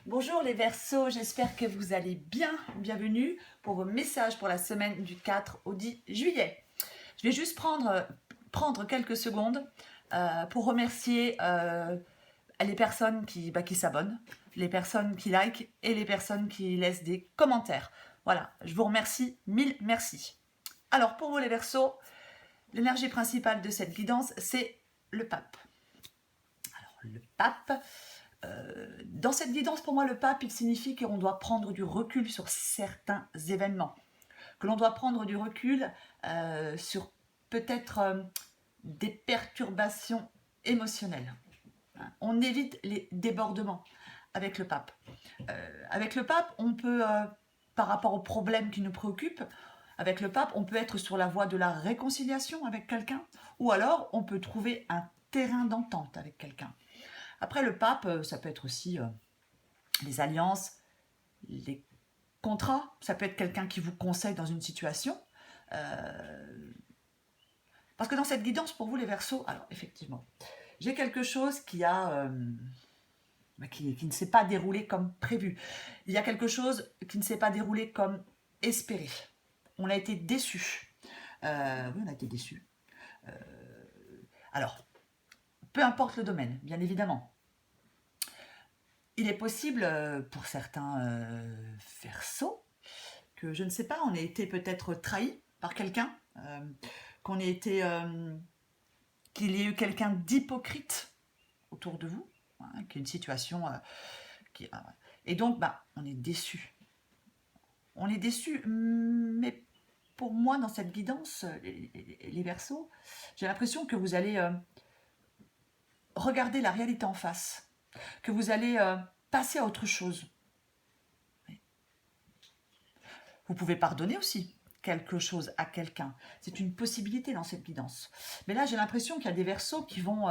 Bonjour les Verseaux, j'espère que vous allez bien. Bienvenue pour vos messages pour la semaine du 4 au 10 juillet. Je vais juste prendre quelques secondes pour remercier les personnes qui s'abonnent, les personnes qui likent et les personnes qui laissent des commentaires. Voilà, je vous remercie, mille merci. Alors pour vous les Verseaux, l'énergie principale de cette guidance, c'est le pape. Alors le pape... dans cette guidance, pour moi, le pape, il signifie qu'on doit prendre du recul sur certains événements, que l'on doit prendre du recul sur peut-être des perturbations émotionnelles. On évite les débordements avec le pape. Avec le pape, on peut, par rapport aux problèmes qui nous préoccupent, avec le pape, on peut être sur la voie de la réconciliation avec quelqu'un, ou alors on peut trouver un terrain d'entente avec quelqu'un. Après, le pape, ça peut être aussi les alliances, les contrats. Ça peut être quelqu'un qui vous conseille dans une situation. Parce que dans cette guidance, pour vous, les Verseaux, alors effectivement, j'ai quelque chose qui ne s'est pas déroulé comme prévu. Il y a quelque chose qui ne s'est pas déroulé comme espéré. On a été déçus. Oui, on a été déçus. Alors, peu importe le domaine, bien évidemment. Il est possible, pour certains Verseaux, que je ne sais pas, on ait été peut-être trahi par quelqu'un, qu'on ait été, qu'il y ait eu quelqu'un d'hypocrite autour de vous, hein, qui est une situation et donc, on est déçu. On est déçu, mais pour moi, dans cette guidance, les Verseaux, j'ai l'impression que vous allez regarder la réalité en face, que vous allez passer à autre chose. Vous pouvez pardonner aussi quelque chose à quelqu'un. C'est une possibilité dans cette guidance. Mais là, j'ai l'impression qu'il y a des Verseaux qui vont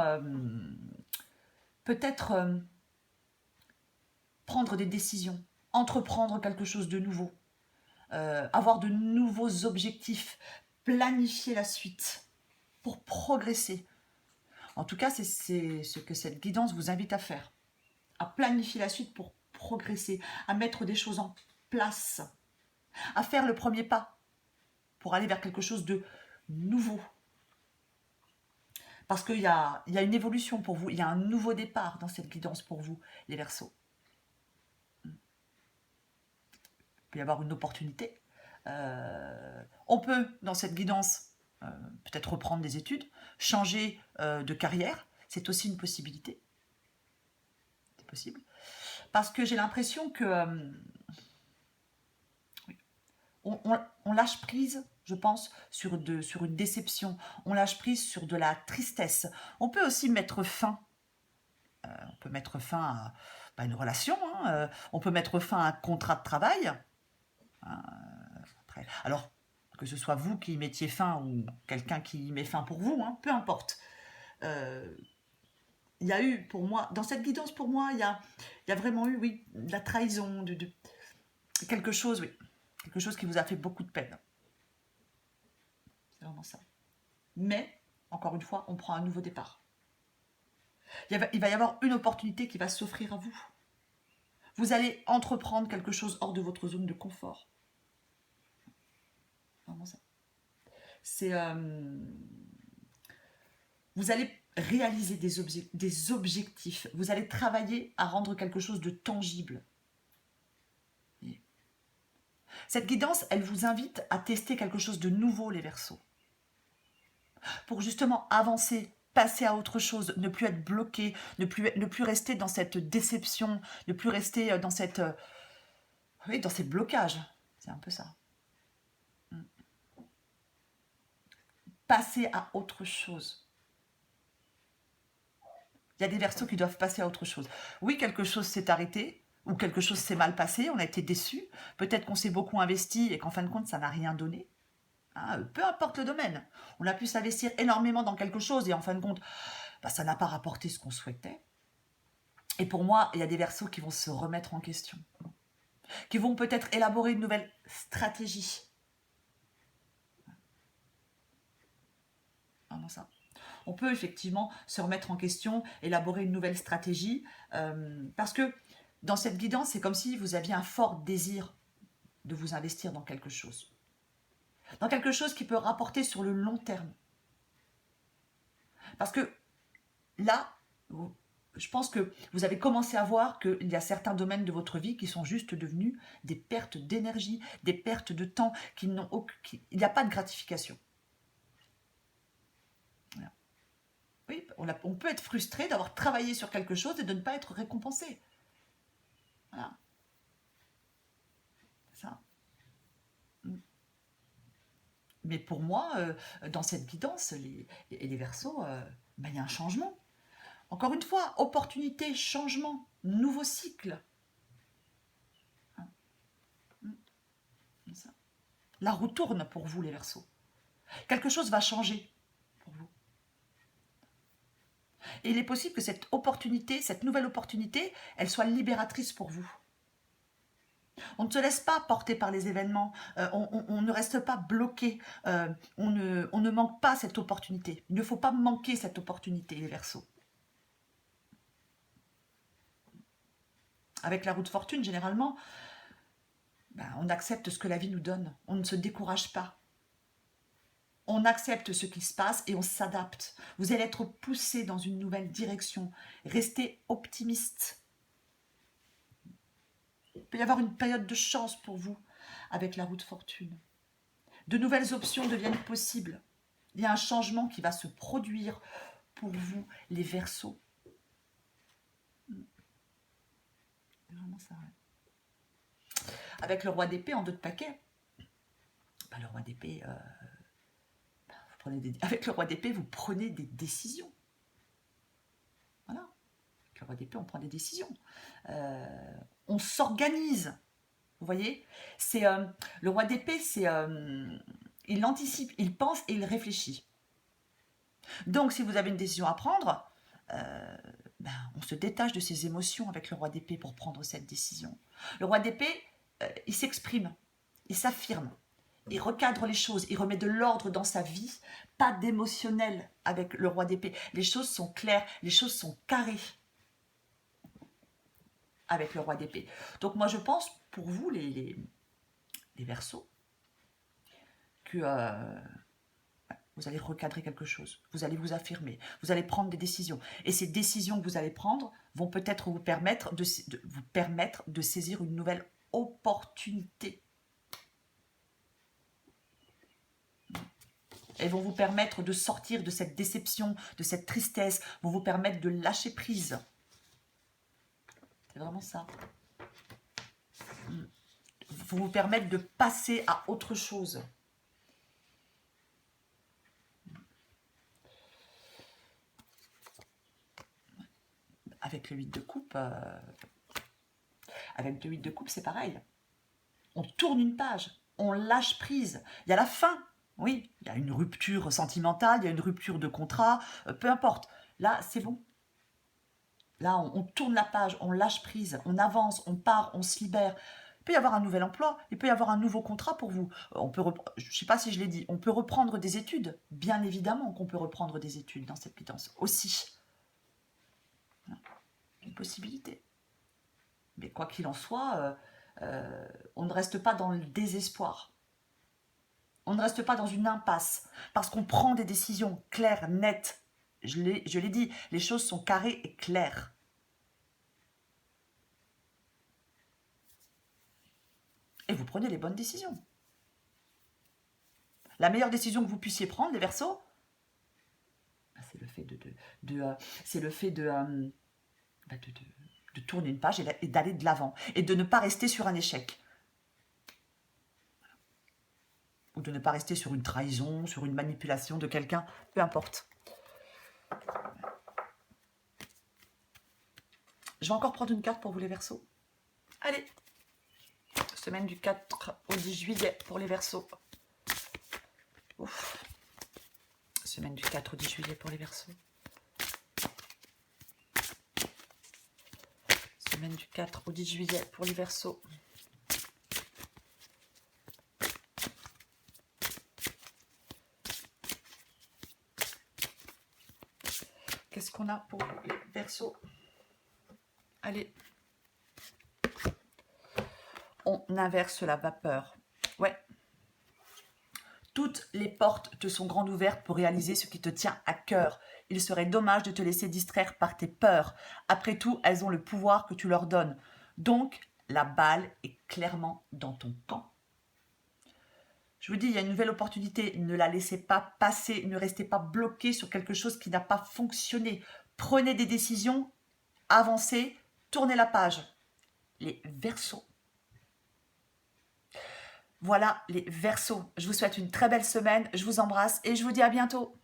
peut-être prendre des décisions, entreprendre quelque chose de nouveau, avoir de nouveaux objectifs, planifier la suite pour progresser. En tout cas, c'est ce que cette guidance vous invite à faire, à planifier la suite pour progresser, à mettre des choses en place, à faire le premier pas pour aller vers quelque chose de nouveau. Parce qu'il y a une évolution pour vous, il y a un nouveau départ dans cette guidance pour vous, les Verseaux. Il peut y avoir une opportunité. On peut, dans cette guidance, peut-être reprendre des études, changer de carrière, c'est aussi une possibilité. C'est possible. Parce que j'ai l'impression que on lâche prise, je pense, sur une déception. On lâche prise sur de la tristesse. On peut aussi mettre fin. On peut mettre fin à une relation. Hein, on peut mettre fin à un contrat de travail. Après, alors, que ce soit vous qui y mettiez fin ou quelqu'un qui y met fin pour vous, hein, peu importe. Il y a eu, pour moi, dans cette guidance, pour moi, il y a vraiment eu, oui, de la trahison, quelque chose, oui. Quelque chose qui vous a fait beaucoup de peine. C'est vraiment ça. Mais, encore une fois, on prend un nouveau départ. Il va y avoir une opportunité qui va s'offrir à vous. Vous allez entreprendre quelque chose hors de votre zone de confort. Vraiment ça. C'est... vous allez réaliser des objectifs. Vous allez travailler à rendre quelque chose de tangible. Cette guidance, elle vous invite à tester quelque chose de nouveau, les Verseaux. Pour justement avancer, passer à autre chose, ne plus être bloqué, ne plus rester dans cette déception, ne plus rester dans dans ces blocages. C'est un peu ça. Passer à autre chose. Il y a des Verseaux qui doivent passer à autre chose. Oui, quelque chose s'est arrêté, ou quelque chose s'est mal passé, on a été déçu. Peut-être qu'on s'est beaucoup investi et qu'en fin de compte, ça n'a rien donné. Hein, peu importe le domaine. On a pu s'investir énormément dans quelque chose et en fin de compte, ça n'a pas rapporté ce qu'on souhaitait. Et pour moi, il y a des Verseaux qui vont se remettre en question, qui vont peut-être élaborer une nouvelle stratégie. Vraiment ça. On peut effectivement se remettre en question, élaborer une nouvelle stratégie, parce que Dans cette guidance, c'est comme si vous aviez un fort désir de vous investir dans quelque chose. Dans quelque chose qui peut rapporter sur le long terme. Parce que là, je pense que vous avez commencé à voir qu'il y a certains domaines de votre vie qui sont juste devenus des pertes d'énergie, des pertes de temps, il n'y a pas de gratification. Voilà. Oui, on peut être frustré d'avoir travaillé sur quelque chose et de ne pas être récompensé. Voilà. Ça. Mais pour moi, dans cette guidance, les Verseaux, il y a un changement. Encore une fois, opportunité, changement, nouveau cycle. Ça. La roue tourne pour vous, les Verseaux. Quelque chose va changer pour vous. Et il est possible que cette opportunité, cette nouvelle opportunité, elle soit libératrice pour vous. On ne se laisse pas porter par les événements, on ne reste pas bloqué, on ne manque pas cette opportunité. Il ne faut pas manquer cette opportunité, les Verseaux. Avec la roue de fortune, généralement, on accepte ce que la vie nous donne. On ne se décourage pas. On accepte ce qui se passe et on s'adapte. Vous allez être poussé dans une nouvelle direction. Restez optimiste. Il peut y avoir une période de chance pour vous avec la roue de fortune. De nouvelles options deviennent possibles. Il y a un changement qui va se produire pour vous, les Verseaux. C'est vraiment ça. Ouais. Avec le roi d'épée en 2 de paquet. Le roi d'épée, avec le roi d'épée, vous prenez des décisions. Voilà. Avec le roi d'épée, on prend des décisions. On s'organise. Vous voyez, c'est le roi d'épée, c'est il anticipe, il pense et il réfléchit. Donc, si vous avez une décision à prendre, on se détache de ses émotions avec le roi d'épée pour prendre cette décision. Le roi d'épée, il s'exprime, il s'affirme, il recadre les choses, il remet de l'ordre dans sa vie, pas d'émotionnel avec le roi d'épée. Les choses sont claires, les choses sont carrées avec le roi d'épée. Donc moi je pense pour vous les Verseaux que vous allez recadrer quelque chose, vous allez vous affirmer, vous allez prendre des décisions. Et ces décisions que vous allez prendre vont peut-être vous permettre de saisir une nouvelle opportunité. Elles vont vous permettre de sortir de cette déception, de cette tristesse, vont vous permettre de lâcher prise. C'est vraiment ça. Vont vous permettre de passer à autre chose. Avec le 8 de coupe, c'est pareil. On tourne une page, on lâche prise. Il y a la fin, oui, il y a une rupture sentimentale, il y a une rupture de contrat, peu importe. Là, c'est bon. Là, on tourne la page, on lâche prise, on avance, on part, on se libère. Il peut y avoir un nouvel emploi, il peut y avoir un nouveau contrat pour vous. Je ne sais pas si je l'ai dit, on peut reprendre des études. Bien évidemment qu'on peut reprendre des études dans cette guidance aussi. Une possibilité. Mais quoi qu'il en soit, on ne reste pas dans le désespoir. On ne reste pas dans une impasse. Parce qu'on prend des décisions claires, nettes. Je l'ai dit, les choses sont carrées et claires. Et vous prenez les bonnes décisions. La meilleure décision que vous puissiez prendre, les Verseaux, c'est le fait de tourner une page et d'aller de l'avant. Et de ne pas rester sur un échec. Ou de ne pas rester sur une trahison, sur une manipulation de quelqu'un, peu importe. Je vais encore prendre une carte pour vous les Verseaux. Allez, semaine du 4 au 10 juillet pour les Verseaux. Ouf. Semaine du 4 au 10 juillet pour les Verseaux. Semaine du 4 au 10 juillet pour les Verseaux. Qu'est-ce qu'on a pour les Verseaux? Allez. on inverse la vapeur. Ouais. Toutes les portes te sont grandes ouvertes pour réaliser ce qui te tient à cœur. Il serait dommage de te laisser distraire par tes peurs. Après tout, elles ont le pouvoir que tu leur donnes. Donc, la balle est clairement dans ton camp. Je vous dis, il y a une nouvelle opportunité. Ne la laissez pas passer. Ne restez pas bloqué sur quelque chose qui n'a pas fonctionné. Prenez des décisions, avancez, tournez la page. Les Verseaux. Voilà les Verseaux. Je vous souhaite une très belle semaine. Je vous embrasse et je vous dis à bientôt.